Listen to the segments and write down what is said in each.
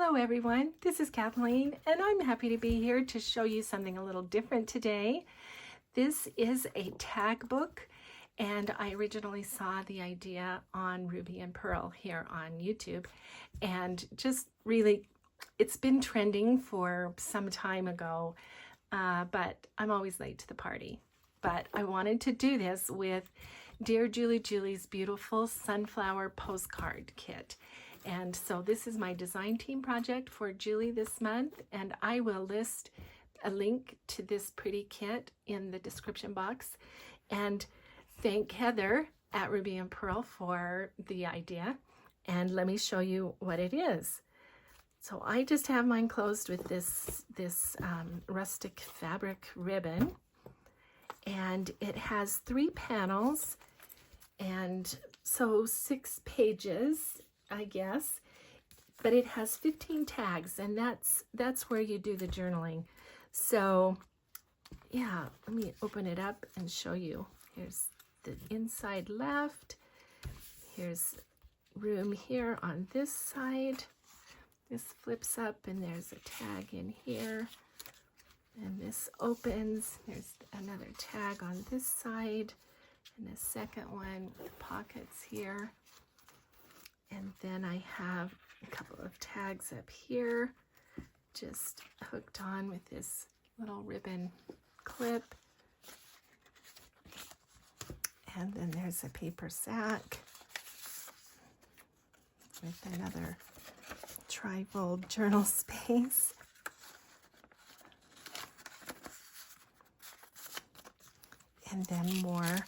Hello everyone, this is Kathleen and I'm happy to be here to show you something a little different today. This is a tag book and I originally saw the idea on Ruby and Pearl here on YouTube, and just really it's been trending for some time ago, but I'm always late to the party. But I wanted to do this with Dear Julie Julie's beautiful Sunflower Postcard kit. And so this is my design team project for Julie this month, and I will list a link to this pretty kit in the description box. And thank Heather at Ruby and Pearl for the idea. And let me show you what it is. So I just have mine closed with this rustic fabric ribbon, and it has 3 panels, and so 6 pages, I guess, but it has 15 tags, and that's where you do the journaling. So yeah, let me open it up and show you. Here's the inside left. Here's room here on this side. This flips up and there's a tag in here, and this opens. There's another tag on this side and a second one with pockets here. And then I have a couple of tags up here, just hooked on with this little ribbon clip. And then there's a paper sack with another trifold journal space. And then more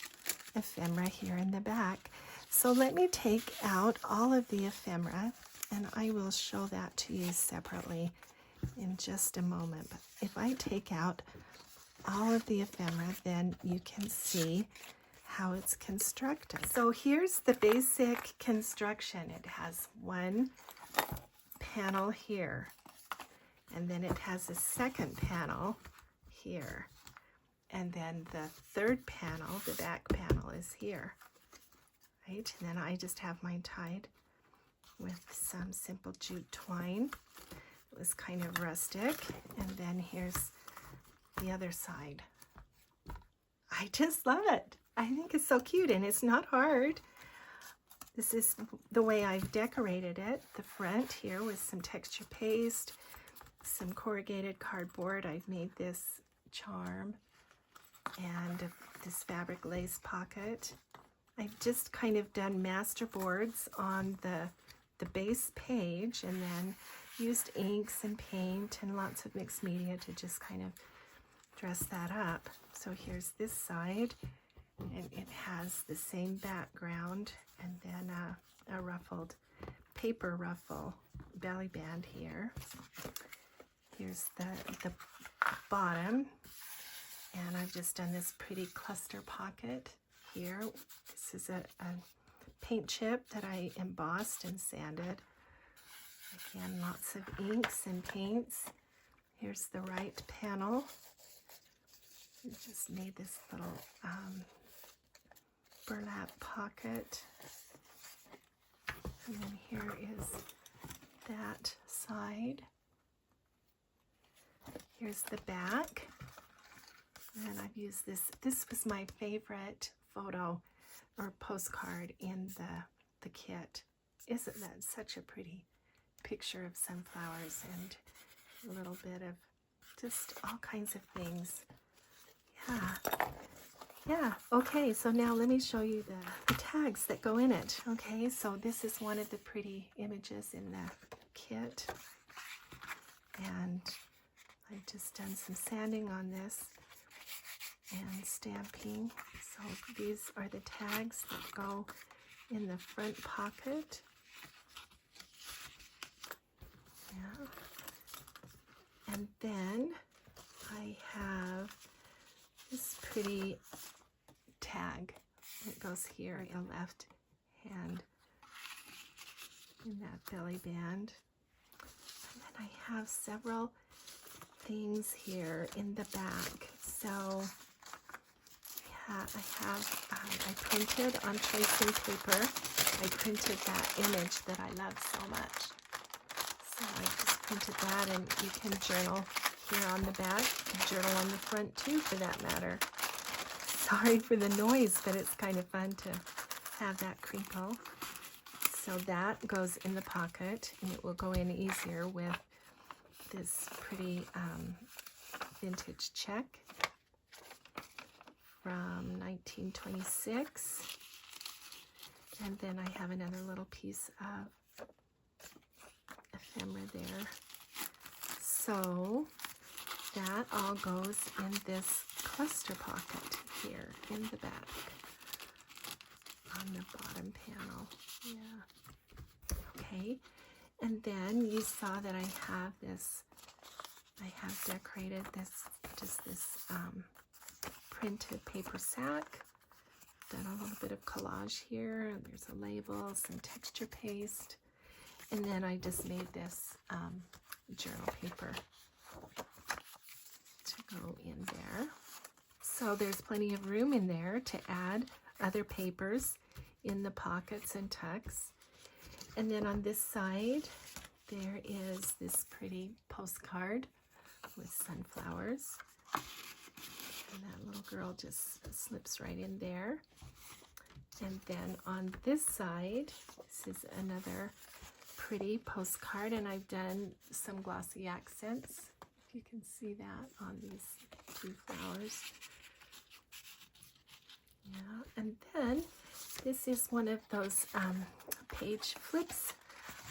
ephemera here in the back. So let me take out all of the ephemera, and I will show that to you separately in just a moment. But if I take out all of the ephemera, then you can see how it's constructed. So here's the basic construction. It has one panel here, and then it has a second panel here, and then the third panel, the back panel, is here. Right? And then I just have mine tied with some simple jute twine. It was kind of rustic. And then here's the other side. I just love it. I think it's so cute, and it's not hard. This is the way I've decorated it. The front here with some texture paste, some corrugated cardboard. I've made this charm and this fabric lace pocket. I've just kind of done master boards on the base page, and then used inks and paint and lots of mixed media to just kind of dress that up. So here's this side, and it has the same background, and then a ruffled paper ruffle belly band here. Here's the bottom, and I've just done this pretty cluster pocket here. This is a paint chip that I embossed and sanded. Again, lots of inks and paints. Here's the right panel. I just made this little burlap pocket. And then here is that side. Here's the back. And I've used this. This was my favorite photo or postcard in the kit. Isn't that such a pretty picture of sunflowers and a little bit of just all kinds of things. Yeah. Okay, so now let me show you the tags that go in it. Okay, so this is one of the pretty images in the kit, and I've just done some sanding on this and stamping. So these are the tags that go in the front pocket. Yeah. And then I have this pretty tag that goes here in left hand in that belly band. And then I have several things here in the back. So I printed on tracing paper. I printed that image that I love so much. So I just printed that, and you can journal here on the back, journal on the front too for that matter. Sorry for the noise, but it's kind of fun to have that crinkle. So that goes in the pocket, and it will go in easier with this pretty vintage check from 1926. And then I have another little piece of ephemera there. So that all goes in this cluster pocket here in the back on the bottom panel. Yeah. Okay. And then you saw that I have this, I have decorated this, just this printed paper sack. Done a little bit of collage here. There's a label, some texture paste. And then I just made this journal paper to go in there. So there's plenty of room in there to add other papers in the pockets and tucks. And then on this side, there is this pretty postcard with sunflowers. And that little girl just slips right in there. And then on this side, this is another pretty postcard, and I've done some glossy accents, if you can see that on these two flowers. Yeah, and then this is one of those page flips.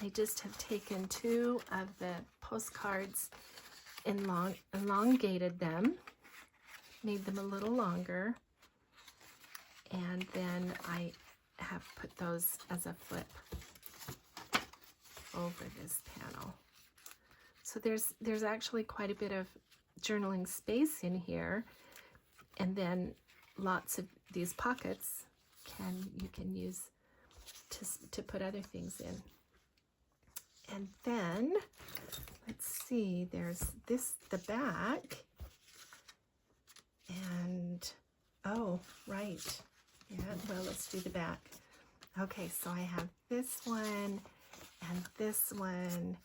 I just have taken two of the postcards and elongated them, made them a little longer, and then I have put those as a flip over this panel. So there's actually quite a bit of journaling space in here, and then lots of these pockets you can use to put other things in. And then let's see, there's the back, and oh right, yeah, well, let's do the back. Okay, so I have this one and this one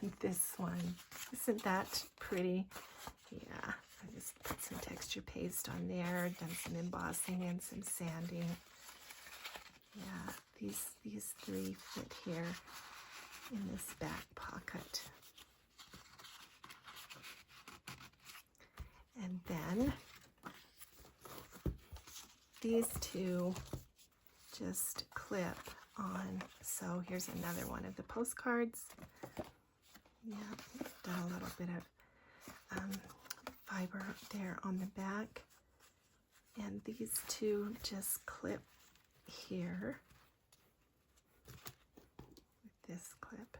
and this one. Isn't that pretty? Yeah, I just put some texture paste on there, done some embossing and some sanding. Yeah, these three fit here in this back pocket. And then these two just clip on. So here's another one of the postcards. Yeah, done a little bit of fiber there on the back. And these two just clip here with this clip.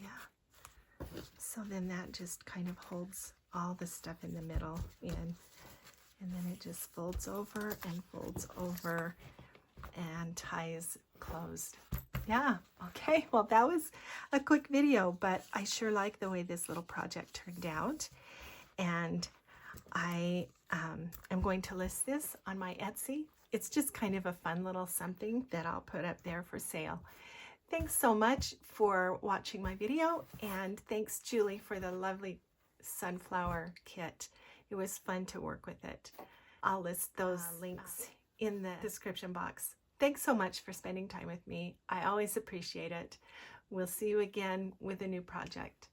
Yeah. So then that just kind of holds all the stuff in the middle in. And then it just folds over and ties closed. Yeah, okay, well that was a quick video, but I sure like the way this little project turned out. And I am going to list this on my Etsy. It's just kind of a fun little something that I'll put up there for sale. Thanks so much for watching my video, and thanks Julie for the lovely sunflower kit. It was fun to work with it. I'll list those links in the description box. Thanks so much for spending time with me. I always appreciate it. We'll see you again with a new project.